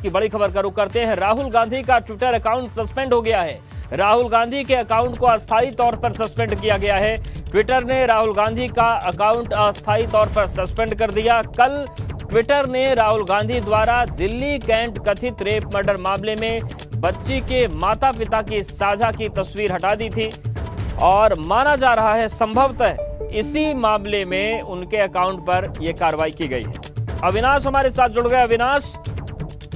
की बड़ी खबर का रुख करते हैं। राहुल गांधी का ट्विटर अकाउंट सस्पेंड हो गया है। राहुल गांधी के अकाउंट को अस्थायी तौर पर सस्पेंड किया गया है। ट्विटर ने राहुल गांधी का अकाउंट अस्थायी तौर पर सस्पेंड कर दिया। कल ट्विटर ने राहुल गांधी द्वारा दिल्ली कैंट कथित रेप मर्डर मामले में बच्ची के माता पिता की साझा की तस्वीर हटा दी थी और माना जा रहा है संभवतः इसी मामले में उनके अकाउंट पर यह कार्रवाई की गई है। अविनाश हमारे साथ जुड़ गए। अविनाश,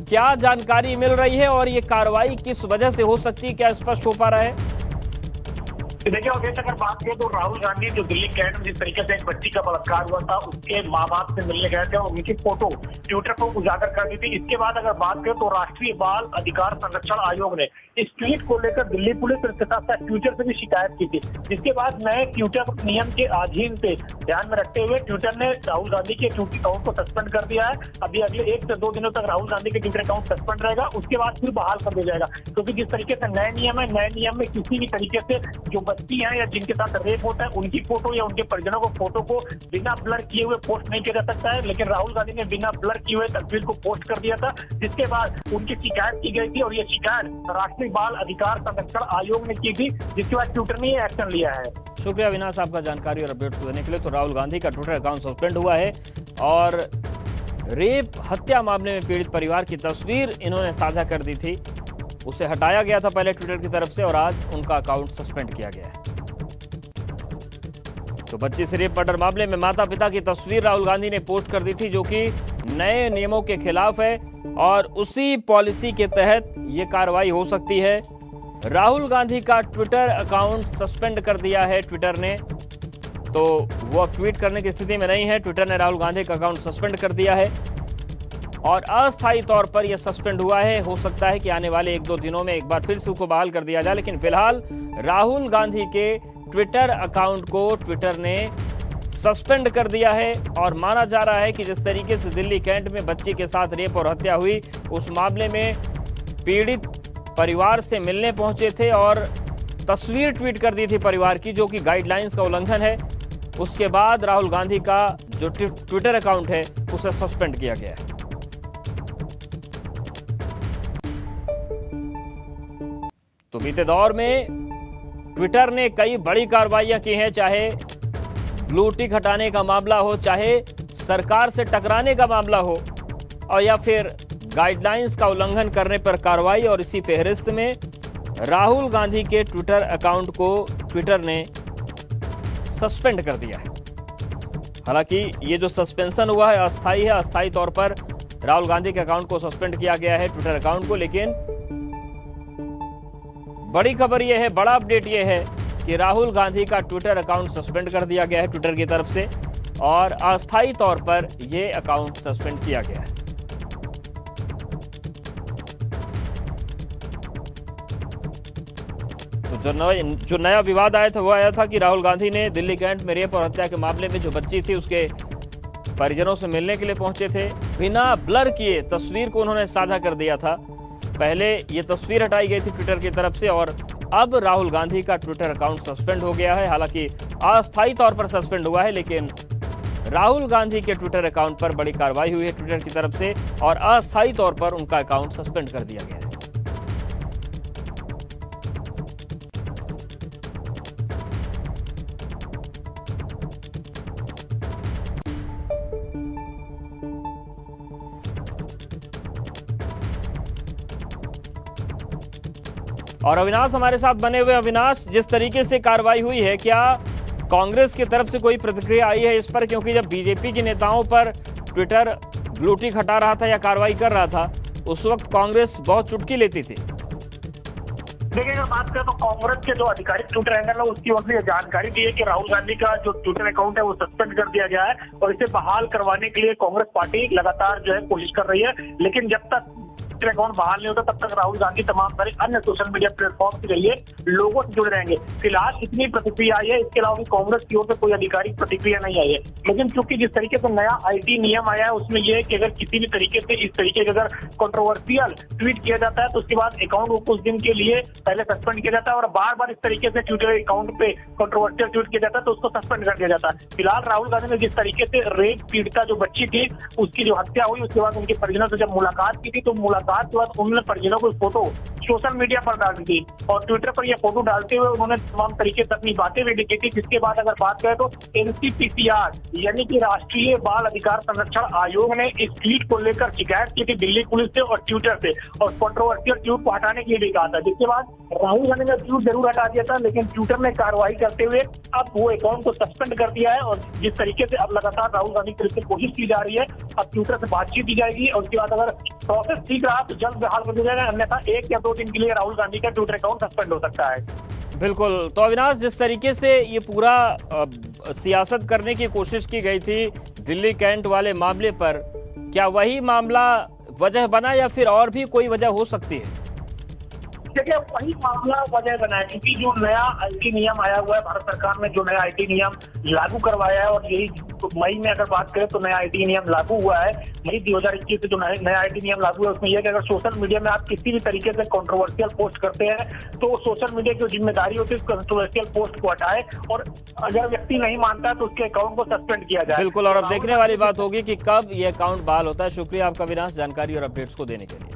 क्या जानकारी मिल रही है और ये कार्रवाई किस वजह से हो सकती है, क्या स्पष्ट हो पा रहा है? देखिए, अगर बात करें तो राहुल गांधी जो दिल्ली कैंट में जिस तरीके से एक बच्ची का बलात्कार हुआ था, उसके माँ बाप से मिलने गए थे और उनकी फोटो ट्विटर पर उजागर कर दी थी। इसके बाद अगर बात करें तो राष्ट्रीय बाल अधिकार संरक्षण आयोग ने इस ट्वीट को लेकर दिल्ली पुलिस और इसके साथ साथ ट्विटर से भी शिकायत की थी, जिसके बाद नए ट्विटर नियम के अधीन से ध्यान में रखते हुए ट्विटर ने राहुल गांधी के ट्विटर अकाउंट को सस्पेंड कर दिया है। अभी अगले 1 से 2 दिनों तक राहुल गांधी के ट्विटर अकाउंट सस्पेंड रहेगा, उसके बाद फिर बहाल कर दिया जाएगा। क्योंकि जिस तरीके से नए नियम है, नए नियम में किसी भी तरीके से जो बच्ची है या जिनके साथ रेप होता है उनकी फोटो या उनके परिजनों को फोटो को बिना ब्लर किए हुए पोस्ट नहीं किया जा सकता है। लेकिन राहुल गांधी ने बिना ब्लर किए हुए तस्वीर को पोस्ट कर दिया था, जिसके बाद उनकी शिकायत की गई थी और ये शिकायत राष्ट्रीय बाल अधिकार संरक्षण आयोग ने की थी, जिसके बाद ट्विटर ने एक्शन लिया है। शुक्रिया अविनाश आपका जानकारी और अपडेट देने के लिए। तो राहुल गांधी का ट्विटर अकाउंट सस्पेंड हुआ है और रेप हत्या मामले में पीड़ित परिवार की तस्वीर इन्होंने साझा कर दी थी, उसे हटाया गया था पहले ट्विटर की तरफ से और आज उनका अकाउंट सस्पेंड किया गया है। तो बच्ची से रेप मर्डर मामले में माता पिता की तस्वीर राहुल गांधी ने पोस्ट कर दी थी, जो कि नए नियमों के खिलाफ है और उसी पॉलिसी के तहत ये कार्रवाई हो सकती है। राहुल गांधी का ट्विटर अकाउंट सस्पेंड कर दिया है ट्विटर ने, तो वो अब ट्वीट करने की स्थिति में नहीं है। ट्विटर ने राहुल गांधी का अकाउंट सस्पेंड कर दिया है और अस्थायी तौर पर यह सस्पेंड हुआ है। हो सकता है कि आने वाले 1-2 दिनों में एक बार फिर से उसको बहाल कर दिया जाए, लेकिन फिलहाल राहुल गांधी के ट्विटर अकाउंट को ट्विटर ने सस्पेंड कर दिया है और माना जा रहा है कि जिस तरीके से दिल्ली कैंट में बच्ची के साथ रेप और हत्या हुई, उस मामले में पीड़ित परिवार से मिलने पहुंचे थे और तस्वीर ट्वीट कर दी थी परिवार की, जो कि गाइडलाइंस का उल्लंघन है। उसके बाद राहुल गांधी का जो ट्विटर अकाउंट है उसे सस्पेंड किया गया है। तो बीते दौर में ट्विटर ने कई बड़ी कार्रवाइयां की हैं, चाहे ब्लू टिक हटाने का मामला हो, चाहे सरकार से टकराने का मामला हो और या फिर गाइडलाइंस का उल्लंघन करने पर कार्रवाई। और इसी फहरिस्त में राहुल गांधी के ट्विटर अकाउंट को ट्विटर ने सस्पेंड कर दिया है। हालांकि ये जो सस्पेंशन हुआ है अस्थायी है, अस्थायी तौर पर राहुल गांधी के अकाउंट को सस्पेंड किया गया है ट्विटर अकाउंट को। लेकिन बड़ी खबर यह है, बड़ा अपडेट यह है कि राहुल गांधी का ट्विटर अकाउंट सस्पेंड कर दिया गया है ट्विटर की तरफ से और अस्थायी तौर पर यह अकाउंट सस्पेंड किया गया है। तो जो नया विवाद आया था वो आया था कि राहुल गांधी ने दिल्ली कैंट में रेप और हत्या के मामले में जो बच्ची थी उसके परिजनों से मिलने के लिए पहुंचे थे, बिना ब्लर किए तस्वीर को उन्होंने साझा कर दिया था। पहले ये तस्वीर हटाई गई थी ट्विटर की तरफ से और अब राहुल गांधी का ट्विटर अकाउंट सस्पेंड हो गया है। हालांकि अस्थायी तौर पर सस्पेंड हुआ है, लेकिन राहुल गांधी के ट्विटर अकाउंट पर बड़ी कार्रवाई हुई है ट्विटर की तरफ से और अस्थायी तौर पर उनका अकाउंट सस्पेंड कर दिया गया है। और अविनाश हमारे साथ बने हुए। अविनाश, जिस तरीके से कार्रवाई हुई है, क्या कांग्रेस की तरफ से कोई प्रतिक्रिया आई है इस पर? क्योंकि जब बीजेपी के नेताओं पर ट्विटर ब्लू टिक हटा रहा था या कार्रवाई कर रहा था, उस वक्त कांग्रेस बहुत चुटकी लेती थी। देखिए, अगर बात करें तो कांग्रेस के जो आधिकारिक ट्विटर हैंडल है उसकी ओर से जानकारी दी है कि राहुल गांधी का जो ट्विटर अकाउंट है वो सस्पेंड कर दिया गया है और इसे बहाल करवाने के लिए कांग्रेस पार्टी लगातार जो है कोशिश कर रही है। लेकिन जब तक ट्विटर अकाउंट बहाल नहीं होता तब तक राहुल गांधी तमाम सारे अन्य सोशल मीडिया प्लेटफॉर्म के जरिए लोगों से जुड़े रहेंगे। फिलहाल इतनी प्रतिक्रिया आई है, इसके अलावा कांग्रेस की ओर से कोई आधिकारिक प्रतिक्रिया नहीं आई है। लेकिन चूंकि जिस तरीके से नया आईटी नियम आया है उसमें यह है कि अगर किसी भी तरीके से इस तरीके का अगर कंट्रोवर्शियल ट्वीट किया जाता है तो उसके बाद अकाउंट को कुछ दिन के लिए पहले सस्पेंड किया जाता है और बार बार इस तरीके से ट्विटर अकाउंट पे कंट्रोवर्शियल ट्वीट किया जाता है तो उसको सस्पेंड कर दिया जाता है। फिलहाल राहुल गांधी ने जिस तरीके से रेप पीड़िता जो बच्ची थी उसकी जो हत्या हुई उसके बाद उनके परिजनों से जब मुलाकात की थी तो मुलाकात मुलाकात के बाद उन्होंने परिजनों को फोटो सोशल मीडिया पर डाल दी थी और ट्विटर पर यह फोटो डालते हुए उन्होंने तमाम तरीके से अपनी बातें भी लिखी थी। जिसके बाद अगर बात करें तो NCPCR यानी कि राष्ट्रीय बाल अधिकार संरक्षण आयोग ने इस ट्वीट को लेकर शिकायत की थी दिल्ली पुलिस से और ट्विटर से और कंट्रोवर्शियल ट्वीट को हटाने के लिए भी कहा था। जिसके बाद राहुल गांधी ने ट्वीट जरूर हटा दिया था, लेकिन ट्विटर ने कार्रवाई करते हुए अब वो अकाउंट को सस्पेंड कर दिया है और जिस तरीके से अब लगातार राहुल गांधी की तरफ से कोशिश की जा रही है, अब ट्विटर से बातचीत की जाएगी और उसके बाद अगर प्रोसेस ठीक रहा तो जल्द बहाल कर दिया जाएगा, अन्यथा 1 या 2 दिन के लिए राहुल गांधी का ट्विटर अकाउंट सस्पेंड हो सकता है। बिल्कुल। तो अविनाश, जिस तरीके से ये पूरा सियासत करने की कोशिश की गई थी दिल्ली कैंट वाले मामले पर, क्या वही मामला वजह बना या फिर और भी कोई वजह हो सकती है? देखिए, वही मामला वजह बना है क्योंकि जो नया IT नियम आया हुआ है, भारत सरकार ने जो नया IT नियम लागू करवाया है और यही मई में अगर बात करें तो नया IT नियम लागू हुआ है। मई 2021 से जो नया IT नियम लागू है उसमें यह कि अगर सोशल मीडिया में आप किसी भी तरीके से कंट्रोवर्शियल पोस्ट करते हैं तो सोशल मीडिया की जिम्मेदारी होती है कंट्रोवर्शियल पोस्ट को हटाए और अगर व्यक्ति नहीं मानता है तो उसके अकाउंट को सस्पेंड किया जाए। बिल्कुल, और अब देखने वाली बात होगी कि कब ये अकाउंट बहाल होता है। शुक्रिया आपका अविनाश, जानकारी और अपडेट्स को देने के लिए।